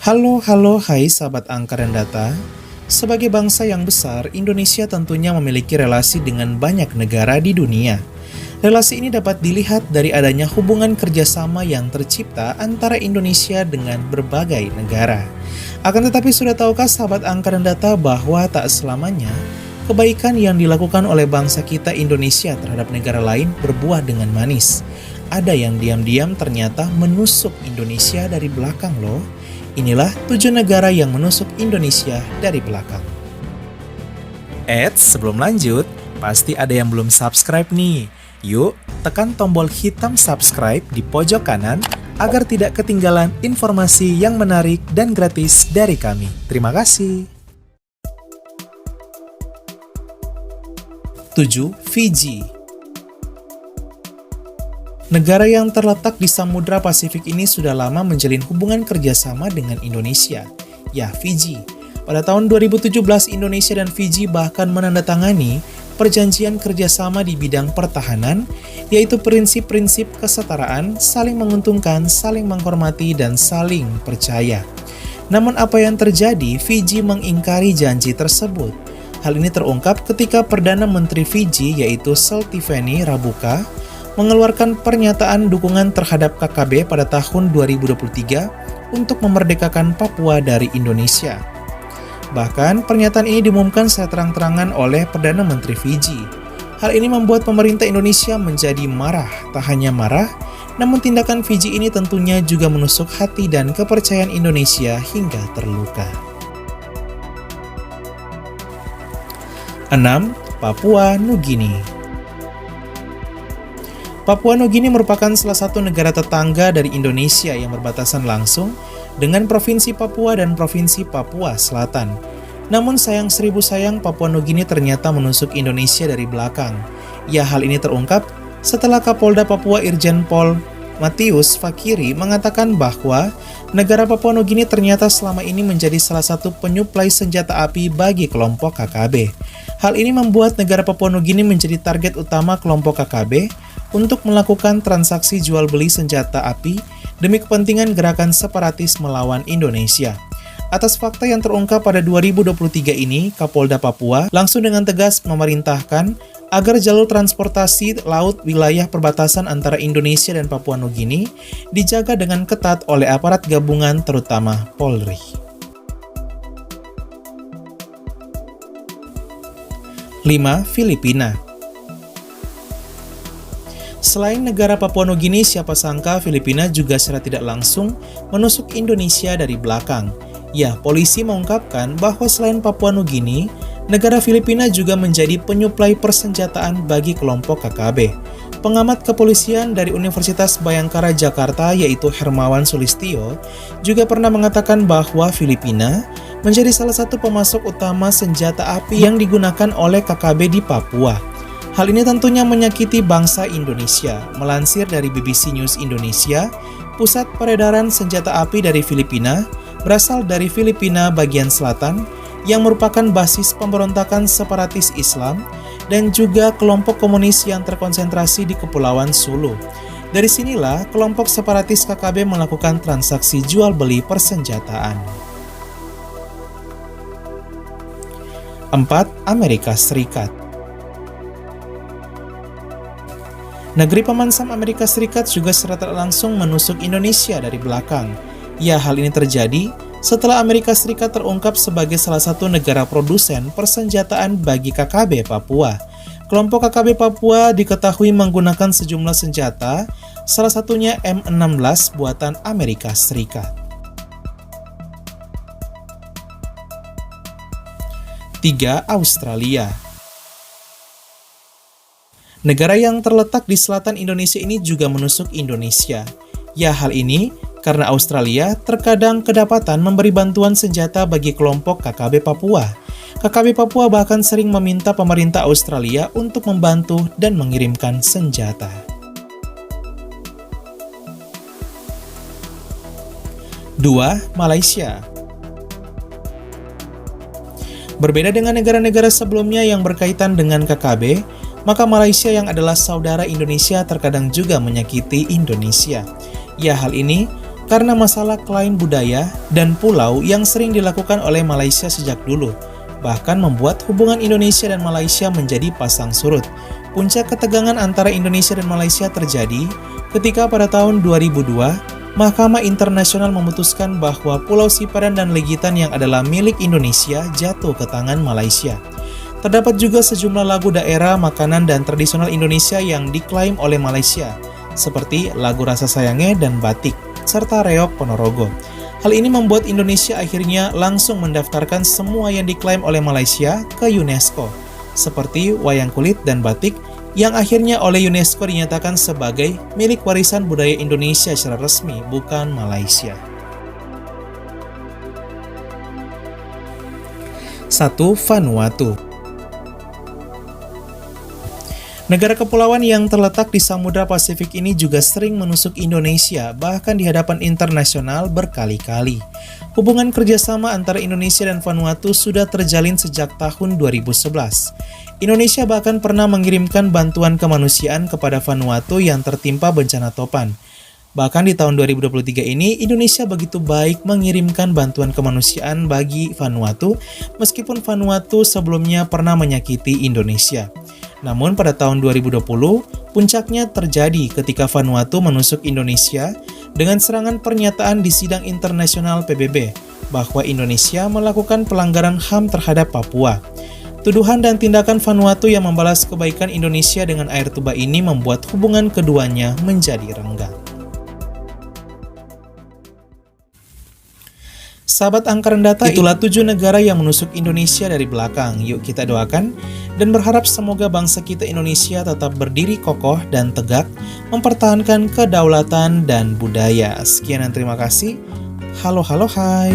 Hai sahabat angka dan data. Sebagai bangsa yang besar, Indonesia tentunya memiliki relasi dengan banyak negara di dunia. Relasi ini dapat dilihat dari adanya hubungan kerjasama yang tercipta antara Indonesia dengan berbagai negara. Akan tetapi sudah tahukah sahabat angka dan data bahwa tak selamanya kebaikan yang dilakukan oleh bangsa kita Indonesia terhadap negara lain berbuah dengan manis. Ada yang diam-diam ternyata menusuk Indonesia dari belakang loh. Inilah 7 negara yang menusuk Indonesia dari belakang. Sebelum lanjut, pasti ada yang belum subscribe nih. Yuk, tekan tombol hitam subscribe di pojok kanan agar tidak ketinggalan informasi yang menarik dan gratis dari kami. Terima kasih. 7. Fiji. Negara yang terletak di Samudra Pasifik ini sudah lama menjalin hubungan kerjasama dengan Indonesia, ya Fiji. Pada tahun 2017, Indonesia dan Fiji bahkan menandatangani perjanjian kerjasama di bidang pertahanan, yaitu prinsip-prinsip kesetaraan, saling menguntungkan, saling menghormati, dan saling percaya. Namun apa yang terjadi, Fiji mengingkari janji tersebut. Hal ini terungkap ketika Perdana Menteri Fiji, yaitu Seltiveni Rabuka, mengeluarkan pernyataan dukungan terhadap KKB pada tahun 2023 untuk memerdekakan Papua dari Indonesia. Bahkan, pernyataan ini diumumkan secara terang-terangan oleh Perdana Menteri Fiji. Hal ini membuat pemerintah Indonesia menjadi marah. Tak hanya marah, namun tindakan Fiji ini tentunya juga menusuk hati dan kepercayaan Indonesia hingga terluka. 6. Papua Nugini. Papua Nugini merupakan salah satu negara tetangga dari Indonesia yang berbatasan langsung dengan Provinsi Papua dan Provinsi Papua Selatan. Namun sayang seribu sayang, Papua Nugini ternyata menusuk Indonesia dari belakang. Ya, hal ini terungkap setelah Kapolda Papua Irjen Pol Matius Fakiri mengatakan bahwa negara Papua Nugini ternyata selama ini menjadi salah satu penyuplai senjata api bagi kelompok KKB. Hal ini membuat negara Papua Nugini menjadi target utama kelompok KKB untuk melakukan transaksi jual beli senjata api demi kepentingan gerakan separatis melawan Indonesia. Atas fakta yang terungkap pada 2023 ini, Kapolda Papua langsung dengan tegas memerintahkan agar jalur transportasi laut wilayah perbatasan antara Indonesia dan Papua Nugini dijaga dengan ketat oleh aparat gabungan terutama Polri. 5. Filipina. Selain negara Papua Nugini, siapa sangka Filipina juga secara tidak langsung menusuk Indonesia dari belakang. Ya, polisi mengungkapkan bahwa selain Papua Nugini, negara Filipina juga menjadi penyuplai persenjataan bagi kelompok KKB. Pengamat kepolisian dari Universitas Bhayangkara Jakarta, yaitu Hermawan Sulistyo, juga pernah mengatakan bahwa Filipina menjadi salah satu pemasok utama senjata api yang digunakan oleh KKB di Papua. Hal ini tentunya menyakiti bangsa Indonesia. Melansir dari BBC News Indonesia, pusat peredaran senjata api dari Filipina berasal dari Filipina bagian selatan yang merupakan basis pemberontakan separatis Islam dan juga kelompok komunis yang terkonsentrasi di Kepulauan Sulu. Dari sinilah kelompok separatis KKB melakukan transaksi jual beli persenjataan. 4. Amerika Serikat. Negeri pemansam Amerika Serikat juga secara tak langsung menusuk Indonesia dari belakang. Ya, hal ini terjadi setelah Amerika Serikat terungkap sebagai salah satu negara produsen persenjataan bagi KKB Papua. Kelompok KKB Papua diketahui menggunakan sejumlah senjata, salah satunya M16 buatan Amerika Serikat. 3. Australia. Negara yang terletak di selatan Indonesia ini juga menusuk Indonesia. Ya, hal ini karena Australia terkadang kedapatan memberi bantuan senjata bagi kelompok KKB Papua. KKB Papua bahkan sering meminta pemerintah Australia untuk membantu dan mengirimkan senjata. 2. Malaysia. Berbeda dengan negara-negara sebelumnya yang berkaitan dengan KKB, maka Malaysia yang adalah saudara Indonesia terkadang juga menyakiti Indonesia. Ya, hal ini karena masalah klaim budaya dan pulau yang sering dilakukan oleh Malaysia sejak dulu, bahkan membuat hubungan Indonesia dan Malaysia menjadi pasang surut. Puncak ketegangan antara Indonesia dan Malaysia terjadi ketika pada tahun 2002, Mahkamah Internasional memutuskan bahwa Pulau Sipadan dan Legitan yang adalah milik Indonesia jatuh ke tangan Malaysia. Terdapat juga sejumlah lagu daerah, makanan, dan tradisional Indonesia yang diklaim oleh Malaysia, seperti lagu Rasa Sayangnya dan Batik, serta Reok Ponorogo. Hal ini membuat Indonesia akhirnya langsung mendaftarkan semua yang diklaim oleh Malaysia ke UNESCO, seperti wayang kulit dan batik, yang akhirnya oleh UNESCO dinyatakan sebagai milik warisan budaya Indonesia secara resmi, bukan Malaysia. 1. Vanuatu. Negara kepulauan yang terletak di Samudra Pasifik ini juga sering menusuk Indonesia, bahkan di hadapan internasional berkali-kali. Hubungan kerjasama antara Indonesia dan Vanuatu sudah terjalin sejak tahun 2011. Indonesia bahkan pernah mengirimkan bantuan kemanusiaan kepada Vanuatu yang tertimpa bencana topan. Bahkan di tahun 2023 ini, Indonesia begitu baik mengirimkan bantuan kemanusiaan bagi Vanuatu, meskipun Vanuatu sebelumnya pernah menyakiti Indonesia. Namun pada tahun 2020, puncaknya terjadi ketika Vanuatu menusuk Indonesia dengan serangan pernyataan di sidang internasional PBB bahwa Indonesia melakukan pelanggaran HAM terhadap Papua. Tuduhan dan tindakan Vanuatu yang membalas kebaikan Indonesia dengan air tuba ini membuat hubungan keduanya menjadi renggang. Sahabat Angkatan Data, itulah 7 negara yang menusuk Indonesia dari belakang. Yuk kita doakan dan berharap semoga bangsa kita Indonesia tetap berdiri kokoh dan tegak, mempertahankan kedaulatan dan budaya. Sekian dan terima kasih. Halo, hai.